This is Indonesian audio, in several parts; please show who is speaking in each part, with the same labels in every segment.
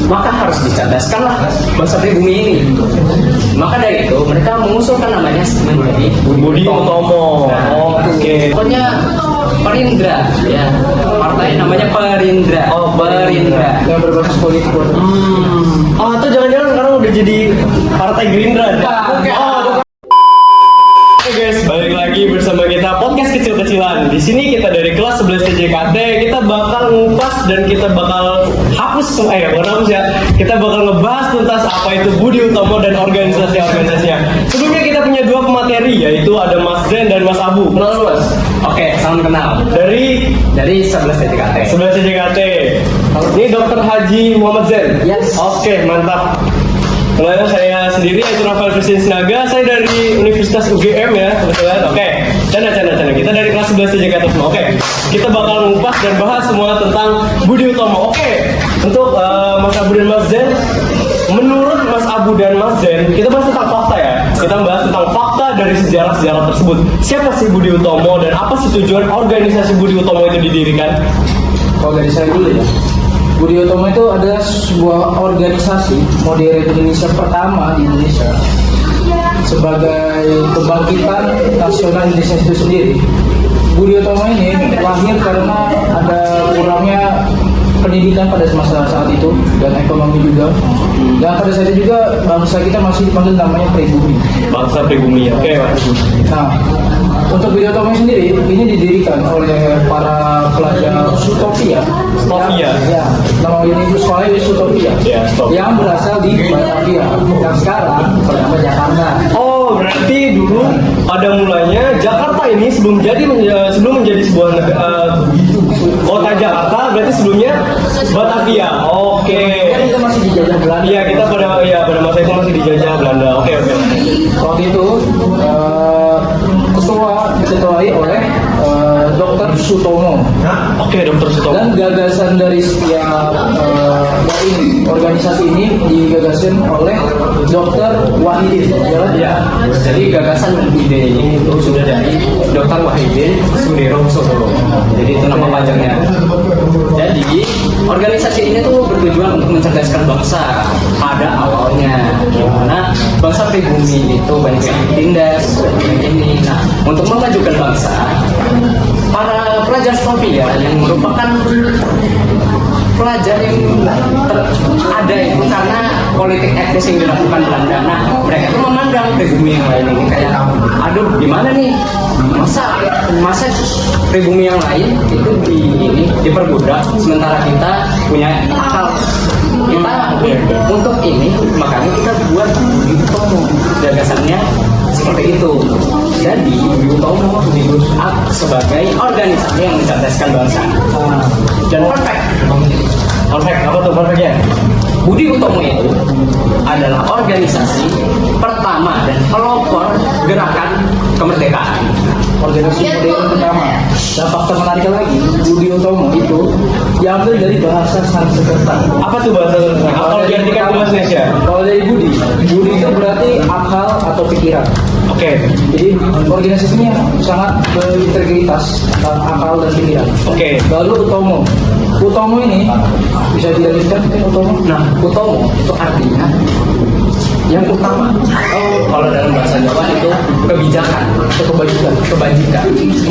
Speaker 1: maka harus dicerdaskanlah bangsa pribumi ini. Maka dari itu mereka mengusulkan namanya menjadi
Speaker 2: Budi Utomo. Oke.
Speaker 1: Pokoknya Perindra, ya. Partai namanya Perindra.
Speaker 2: Oh,
Speaker 1: Perindra.
Speaker 2: Yang berbasis politik. Oh, atau jangan-jangan sekarang udah jadi Partai Gerindra?
Speaker 1: Bukan.
Speaker 2: Oke guys, balik lagi bersama kita podcast kecil-kecilan. Di sini kita dari kelas 11 TJKT, kita bakal ngupas dan kita bakal hapus kita bakal ngebahas tentang apa itu Budi Utomo dan organisasi-organisasinya. Sebelumnya kita punya dua pemateri, yaitu ada Mas Zen dan Mas Abu. Kenal lu, Mas?
Speaker 1: Oke, salam kenal.
Speaker 2: Dari
Speaker 1: 11 TJKT.
Speaker 2: 11 TJKT. Ini Dr. Haji Muhammad Zen.
Speaker 1: Yes.
Speaker 2: Oke, mantap. Kemudian saya sendiri yaitu Rafael Christian Sinaga, saya dari Universitas UGM ya kebetulan. Oke, canda. Kita dari kelas 11 TJKT semua. Oke, kita bakal ngupas dan bahas semua tentang Budi Utomo. Oke, untuk Mas Abu dan Mas Zen, menurut Mas Abu dan Mas Zen, kita bahas tentang fakta ya. Kita bahas tentang fakta dari sejarah-sejarah tersebut. Siapa sih Budi Utomo dan apa sih tujuan organisasi Budi Utomo itu didirikan?
Speaker 3: Kalau dari saya dulu ya, Budi Utomo itu adalah sebuah organisasi modern Indonesia pertama di Indonesia sebagai kebangkitan nasional Indonesia itu sendiri. Budi Utomo ini lahir karena ada kurangnya pendidikan pada masa saat itu dan ekonomi juga. Dan pada saat itu juga bangsa kita masih dipanggil namanya pribumi.
Speaker 2: Bangsa pribumi. Oke, Mas.
Speaker 3: Nah, untuk Budi Utomo sendiri ini didirikan oleh para pelajar Sutopia. Ya, nama unit sekolahnya Sutopia.
Speaker 2: Ya, stop.
Speaker 3: Yang berasal di Batavia yang sekarang bernama Jakarta.
Speaker 2: Oh, berarti dulu pada mulanya Jakarta ini sebelum menjadi sebuah kota Jakarta, berarti sebelumnya Batavia. Oke.
Speaker 3: Kan kita masih dijajah Belanda.
Speaker 2: Iya, kita pada masa itu masih dijajah Belanda. Oke.
Speaker 3: Waktu itu diketuai oleh Dr. Sutomo.
Speaker 2: Oke, Dr. Sutomo.
Speaker 3: Dan gagasan dari setiap dari organisasi ini digagaskan oleh Dr. Wahidin.
Speaker 1: Ya, jadi gagasan dan idenya itu sudah dari Dr. Wahidin Sudirosono. Jadi itu nama panjangnya. Jadi organisasi ini tuh bertujuan untuk mencerdaskan bangsa pada awalnya, dimana bangsa pribumi itu banyak yang ditindas, banyak ini. Nah, untuk memajukan bangsa, para pelajar Stovia yang merupakan pelajar yang ada itu karena politik etnis yang dilakukan Belanda. Nah, mereka itu memandang pribumi yang lain ini kayak, aduh, gimana nih? Masa pribumi yang lain itu diperbudak, sementara kita punya akal. Untuk ini makanya kita buat Budi Utomo. Gagasannya seperti itu. Jadi Budi Utomo disebut sebagai organisasi yang mencerdaskan bangsa. Dan perfect.
Speaker 2: Apa tuh perfectnya?
Speaker 1: Budi Utomo itu adalah organisasi pertama dan pelopor gerakan kemerdekaan.
Speaker 3: Organisasi modern pertama. Dan fakta menariknya lagi, Budi Utomo itu diambil dari bahasa Sanskerta.
Speaker 2: Apa tuh bahasa? Kalau diartikan ke bahasa Indonesia?
Speaker 3: Kalau dari Budi itu berarti akal atau pikiran.
Speaker 2: Oke.
Speaker 3: Jadi organisasinya sangat berintegritas akal dan pikiran.
Speaker 2: Oke.
Speaker 3: Lalu Utomo ini bisa dilanjutkan mungkin Utomo.
Speaker 1: Nah, Utomo itu artinya yang utama. Kalau dalam bahasa Jawa itu kebijakan atau kebajikan.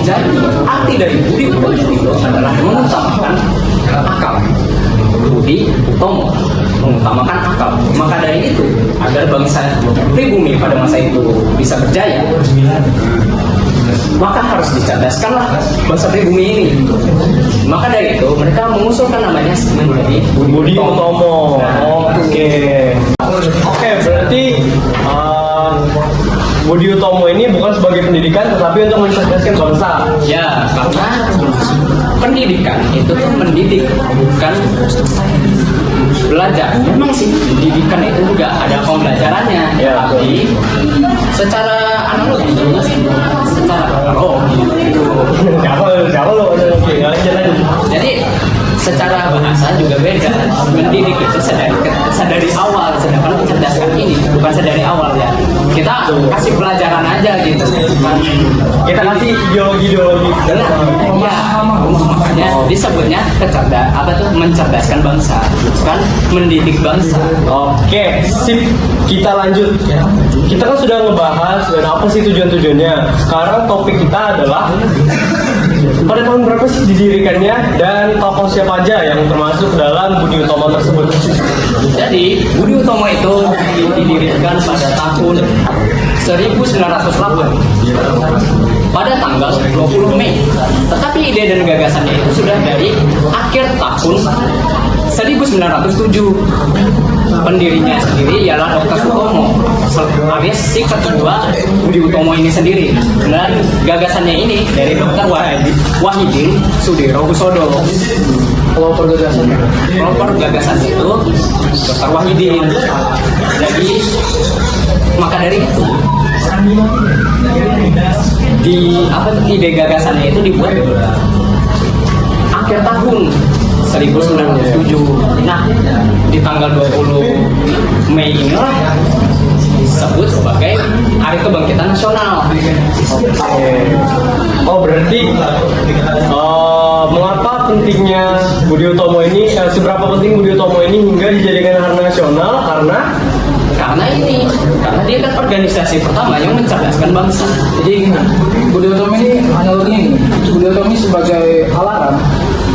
Speaker 1: Jadi arti dari Budi Utomo itu adalah mengutamakan akal. Budi Utomo mengutamakan akal. Maka dari itu, agar bangsa pribumi pada masa itu bisa berjaya, maka harus dicerdaskanlah bangsa pribumi ini. Maka dari itu mereka mengusulkan namanya menjadi
Speaker 2: Budi Utomo. Oke, berarti Budi Utomo ini bukan sebagai pendidikan tetapi untuk mencerdaskan bangsa.
Speaker 1: Ya, karena pendidikan itu tuh mendidik, bukan belajar. Memang sih pendidikan itu juga ada pembelajarannya, tapi secara analogi, secara jadi secara bahasa juga beda. Mendidik itu sedari awal, sedangkan mencerdaskan ini bukan sedari awal ya. kita kasih pelajaran aja gitu.
Speaker 2: Kita kasih ideologi.
Speaker 1: Benar. Ya, makanya disebutnya mencerdaskan bangsa, bukan mendidik bangsa.
Speaker 2: Oke, sip. Kita lanjut. Kita kan sudah ngebahas dan apa sih tujuan-tujuannya. Sekarang topik kita adalah pada tahun berapa sih didirikannya dan tokoh siapa aja yang termasuk dalam Budi Utomo tersebut.
Speaker 1: Jadi Budi Utomo itu didirikan pada tahun 1908 pada tanggal 20 Mei. Tetapi ide dan gagasannya itu sudah dari akhir tahun 1907. Pendirinya sendiri ialah Dr. Sutomo alias si ketua Budi Utomo ini sendiri, dan gagasannya ini dari Dr. Wahidin Sudirohusodo.
Speaker 3: Pelopor
Speaker 1: Gagasan itu Dr. Wahidin. Jadi maka dari itu ide gagasannya itu dibuat akhir tahun 1907. Nah, di tanggal 20 Mei inilah disebut sebagai Hari Kebangkitan Nasional.
Speaker 2: Oh, berarti mengapa pentingnya Budi Utomo ini, seberapa penting Budi Utomo ini hingga dijadikan hari nasional?
Speaker 1: Karena dia kan organisasi pertama yang mencerdaskan bangsa.
Speaker 3: Jadi Budi Utomo ini analogi, Budi Utomo ini sebagai alarm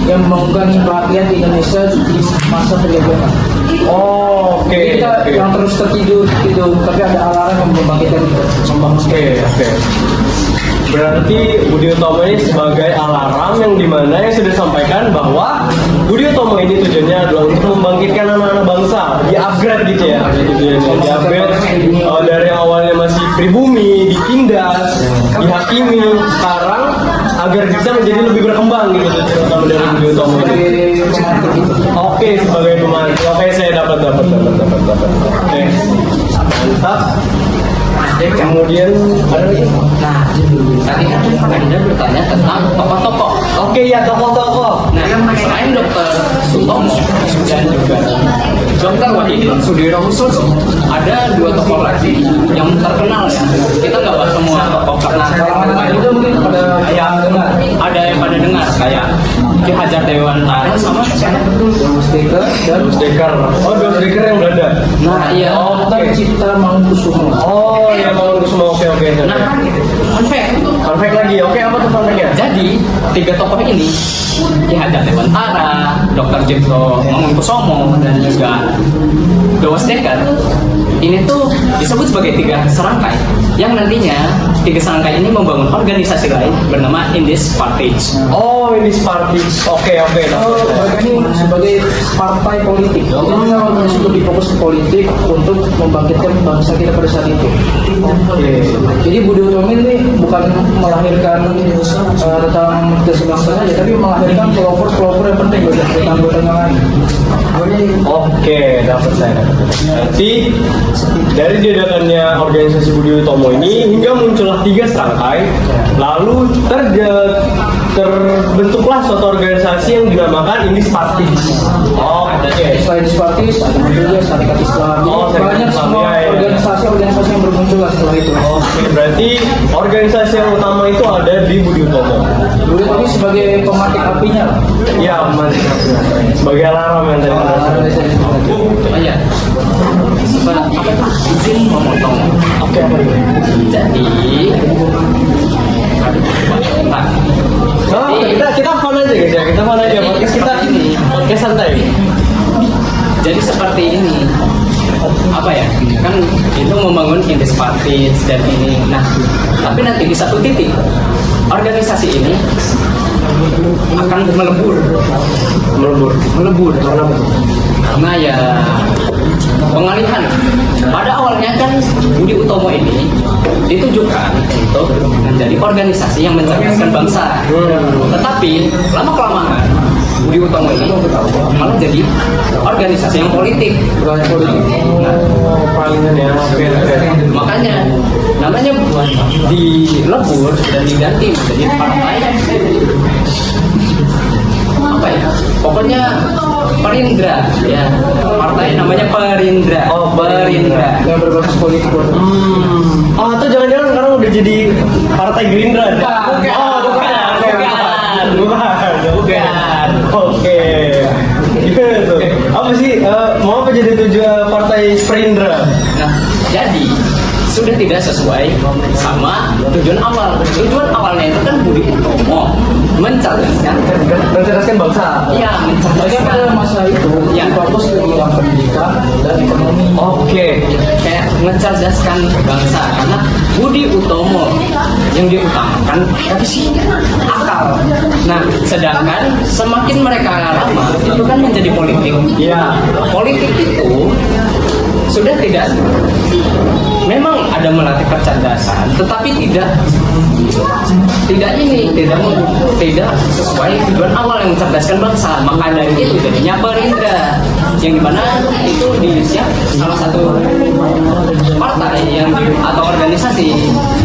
Speaker 3: yang membangunkan rakyat di Indonesia di masa penjajahan.
Speaker 2: Oh, oke.
Speaker 3: Jadi kita yang terus tertidur, tapi ada alarm yang membangkitkan kita.
Speaker 2: Oke. Berarti Budi Utomo ini sebagai alarm yang dimana yang sudah disampaikan bahwa Budi Utomo ini tujuannya adalah untuk membangkitkan anak-anak bangsa, di-upgrade gitu ya, tujuannya di-upgrade dari awalnya masih pribumi, ditindas, dihakimi, sekarang agar bisa menjadi lebih berkembang gitu tujuan utama dari Budi Utomo ini. Oke, sebagai pemantik. Oke, saya dapat. Oke, mantap. Kemudian ada lagi.
Speaker 1: Nah, tadi kan Anda bertanya tentang tokoh-tokoh.
Speaker 2: Oke, ya tokoh-tokoh.
Speaker 1: Nah, selain Dr. Sutomo dan juga Dr. Wahidin Sudirohusodo, ada dua tokoh lagi yang terkenal ya. Kita nggak bahas semua tokoh karena
Speaker 3: Itu mungkin pada yang dengar.
Speaker 1: ada yang pada dengar kayak Ki Hajar Dewantara sama
Speaker 3: Stiker dan
Speaker 2: Dekar. Oh, dua Dekar yang Belanda.
Speaker 1: nah iya.
Speaker 3: Oke. Cipta Mangunkusumo.
Speaker 2: Oh, ya mau semua. Oke.
Speaker 1: Nah, fun fact
Speaker 2: lagi. Oke, apa tuh fun fact-nya?
Speaker 1: Jadi tiga tokoh ini Ki Hajar Dewantara, Dr. Cipto Mangunkusumo dan juga Dowas Dekar ini tuh disebut sebagai tiga serangkai yang nantinya tiga serangkai ini membangun organisasi lain bernama Indis Partij.
Speaker 2: Oh, ini Spartik. Oke.
Speaker 3: Ini sebagai partai politik. Jadi organisasi lebih fokus ke politik untuk membangkitkan bangsa kita pada saat itu.
Speaker 2: Oke.
Speaker 3: Jadi Budi Utomo ini bukan melahirkan tentang kesebangsa saja, tapi melahirkan pelopor yang penting bagi anggota yang lain.
Speaker 2: Oke, dapat saya. Nanti dari diadakannya organisasi Budi Utomo ini hingga muncullah tiga serangkai, lalu terbentuklah suatu organisasi yang dinamakan Indis Partij. Oke.
Speaker 3: Selain Spartis, ada juga Syarikat Islam. Jadi banyak semua organisasi yang bermunculan setelah itu.
Speaker 2: Oke, berarti organisasi yang utama itu ada di Budi Utomo.
Speaker 3: Budi Utomo sebagai pematik apinya.
Speaker 2: Ya, sebagai alarm yang tadi Anda sebut.
Speaker 1: Oh iya. Izin memotong.
Speaker 2: Oke, apa itu?
Speaker 1: Jadi
Speaker 2: Kita fun aja guys ya, kita fun aja. Podcast santai.
Speaker 1: Jadi seperti ini, apa ya? Kan itu membangun Indis Partij dan ini. Nah, tapi nanti di satu titik organisasi ini akan melebur karena ya pengalihan. Pada awalnya kan Budi Utomo ini ditujukan untuk menjadi organisasi yang mencerdaskan bangsa. Tetapi lama kelamaan Budi Utomo ini malah jadi organisasi yang politik. Nah,
Speaker 2: Palingan ya. Oke.
Speaker 1: makanya namanya dilebur dan diganti menjadi partai apa ya? Pokoknya Perindra ya. Partai namanya Perindra.
Speaker 2: Oh,
Speaker 1: Perindra.
Speaker 3: Yang berbasis politik.
Speaker 2: Partai Gerindra?
Speaker 1: Bukan.
Speaker 2: Oh, bukan. Oke. Gitu. Apa sih? Mau apa jadi tujuan Partai Gerindra?
Speaker 1: Nah, jadi sudah tidak sesuai sama tujuan awal. Tujuan awalnya itu kan Budi Utomo mencerdaskan
Speaker 2: bangsa.
Speaker 1: Iya,
Speaker 3: Jadi pada
Speaker 1: mencerdaskan.
Speaker 3: masa itu
Speaker 1: Ya.
Speaker 3: fokus ke bidang pendidikan dan ekonomi.
Speaker 2: Oke.
Speaker 1: Kayak mencerdaskan bangsa karena Budi Utomo yang diutamakan tapi sih akal. Nah, sedangkan semakin mereka lama itu kan menjadi politik.
Speaker 2: Iya.
Speaker 1: Politik itu sudah tidak, memang ada melatih kecerdasan, tetapi tidak sesuai tujuan awal yang mencerdaskan bangsa. Maka dari itu jadinya Gerindra, yang dimana itu salah satu partai atau organisasi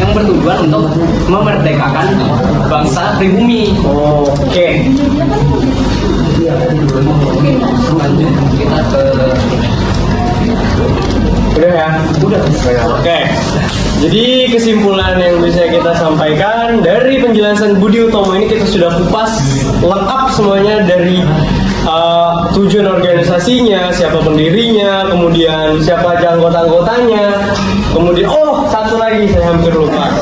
Speaker 1: yang bertujuan untuk memerdekakan bangsa pribumi.
Speaker 2: Oke.
Speaker 1: Lanjut kita ke
Speaker 2: Udah ya? Udah. Oke. Jadi kesimpulan yang bisa kita sampaikan dari penjelasan Budi Utomo ini, kita sudah kupas lengkap semuanya dari tujuan organisasinya, siapa pendirinya, kemudian siapa aja anggota-anggotanya, kemudian satu lagi saya hampir lupa.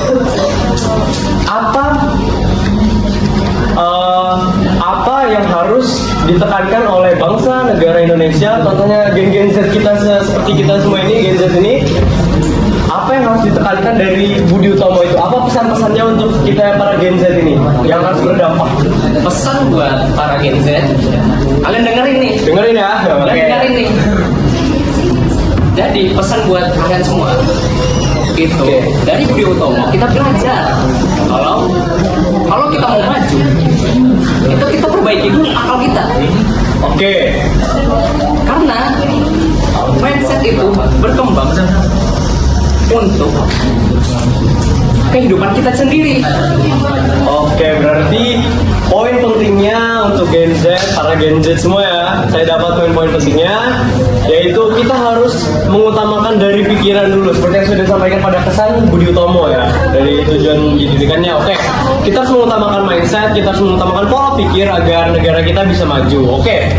Speaker 2: Apa yang harus ditekankan oleh bangsa negara Indonesia, contohnya Gen Z kita seperti kita semua ini, Gen Z ini, apa yang harus ditekankan dari Budi Utomo itu? Apa pesan-pesannya untuk kita para Gen Z ini yang harus berdampak?
Speaker 1: pesan buat para Gen Z, kalian dengerin nih.
Speaker 2: Dengerin ya.
Speaker 1: Dengerin nih. Jadi pesan buat kalian semua itu dari Budi Utomo kita belajar kalau kita mau maju itu kita perbaiki dulu akal kita.
Speaker 2: Oke.
Speaker 1: Karena mindset itu berkembang untuk kehidupan kita sendiri.
Speaker 2: Oke, berarti poin pentingnya untuk Gen Z, para Gen Z semua ya, saya dapat poin-poin pentingnya, yaitu kita harus mengutamakan dari pikiran dulu, seperti yang sudah disampaikan pada kesan Budi Utomo ya, dari tujuan pendidikannya. Oke, kita harus mengutamakan mindset, kita harus mengutamakan pola pikir agar negara kita bisa maju. Oke,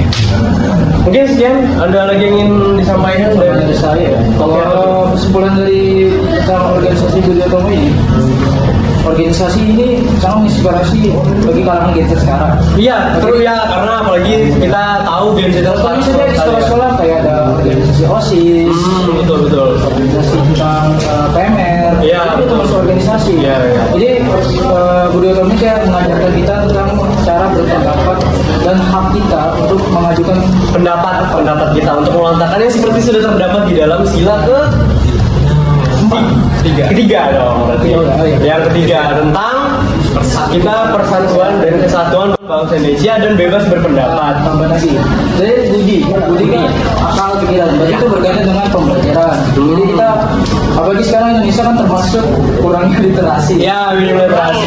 Speaker 2: mungkin sekian, ada lagi yang ingin disampaikan
Speaker 3: Dari saya, kalau kesimpulan dari tentang organisasi Budi Utomo ini, organisasi ini sangat menginspirasi bagi kalangan Gen Z sekarang.
Speaker 2: Iya, betul ya, karena apalagi kita tahu Gen Z itu
Speaker 3: Tapi misalnya di sekolah-sekolah kayak ada organisasi OSIS,
Speaker 2: betul.
Speaker 3: organisasi tentang PMR,
Speaker 2: Iya,
Speaker 3: itu
Speaker 2: betul.
Speaker 3: termasuk organisasi.
Speaker 2: Iya.
Speaker 3: Jadi Budi Utomo ini kayak mengajarkan kita tentang cara berpendapat dan hak kita untuk mengajukan
Speaker 2: pendapat kita untuk melontarkannya seperti sudah terdapat di dalam sila ketiga dong berarti. Yang ketiga tentang kita persatuan dan kesatuan bangsa Indonesia dan bebas berpendapat.
Speaker 3: tambah lagi. Jadi Budi kan akal pikiran. Berarti itu berkaitan dengan pembelajaran. Jadi kita, apalagi sekarang Indonesia kan termasuk kurangnya literasi.
Speaker 2: Ya, minim literasi.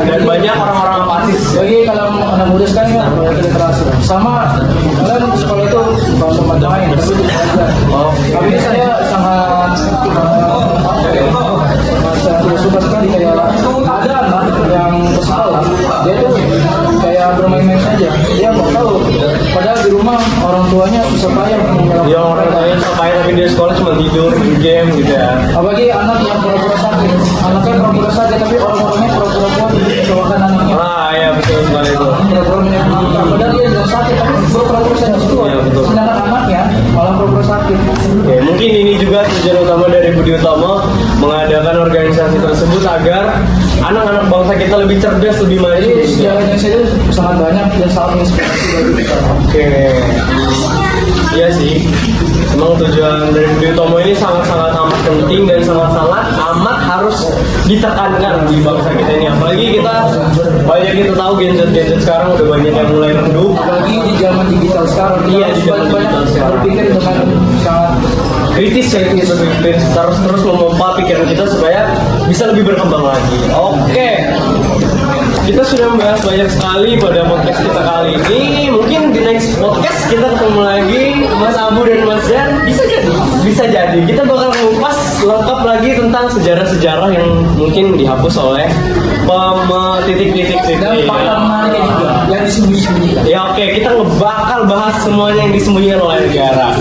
Speaker 2: Dan banyak orang-orang apatis.
Speaker 3: Bagi kalau anak muda sekarang kan banyak literasi. Sama kan sekolah itu bukan main, tapi itu belajar. Tapi ini saya sangat tidak suka sekali kayak ada anak yang ke sekolah, dia tuh kayak bermain-main saja, dia nggak tahu padahal di rumah orang tuanya bisa payah melakukan.
Speaker 2: Ya, orang lain sampai tapi di sekolah cuma tidur, game gitu ya.
Speaker 3: Apalagi anak yang pura-pura sakit, anaknya pura-pura sakit tapi orang-orangnya pura-pura mencobakan anaknya.
Speaker 2: Ya betul sekali itu.
Speaker 3: Pura-pura menyakitkan, padahal dia sudah sakit tapi pura-pura sakit semua.
Speaker 2: Iya, betul.
Speaker 3: Sedangkan anaknya malah pura-pura sakit.
Speaker 2: Oke, mungkin ini juga tujuan utama dari Budi Utomo mengadakan organisasi tersebut agar anak-anak bangsa kita lebih cerdas, lebih maju.
Speaker 3: Jadi sejarah Indonesia itu sangat banyak dan sangat menginspirasi bagi kita.
Speaker 2: Oke, iya sih. Memang tujuan dari Budi Utomo ini sangat-sangat amat penting dan sangat-sangat amat harus ditekankan di bangsa kita ini. Apalagi kita tahu Gen Z sekarang udah banyak yang mulai redup.
Speaker 3: Apalagi di zaman digital sekarang,
Speaker 2: Iya, di zaman
Speaker 3: banyak
Speaker 2: digital sekarang.
Speaker 3: berpikir dengan sangat
Speaker 2: Kritis ya, kita terus memompa pikiran kita supaya bisa lebih berkembang lagi. Oke, kita sudah membahas banyak sekali pada podcast kita kali ini. Mungkin di next podcast kita ketemu lagi Mas Abu dan Mas Jan. Bisa bisa jadi kita bakal mengupas lengkap lagi tentang sejarah-sejarah yang mungkin dihapus oleh titik-titik.
Speaker 3: Dan fakta menarik juga yang disembunyi-sembunyikan.
Speaker 2: Ya oke, kita bakal bahas semuanya yang disembunyikan oleh negara.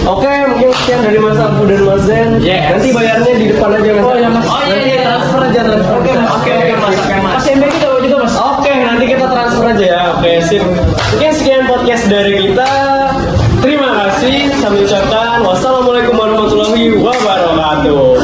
Speaker 2: Oke, mungkin sekian dari Mas Abu dan Mas Zen. Nanti bayarnya di depan aja Mas.
Speaker 3: Oh ya Mas.
Speaker 2: Nanti transfer aja. Oke Mas.
Speaker 3: Mas MBK tahu juga Mas.
Speaker 2: Oke, nanti kita transfer aja ya. Oke, sip. Mungkin sekian podcast dari kita. Terima kasih. Sambil ucapkan wassalamualaikum warahmatullahi wabarakatuh.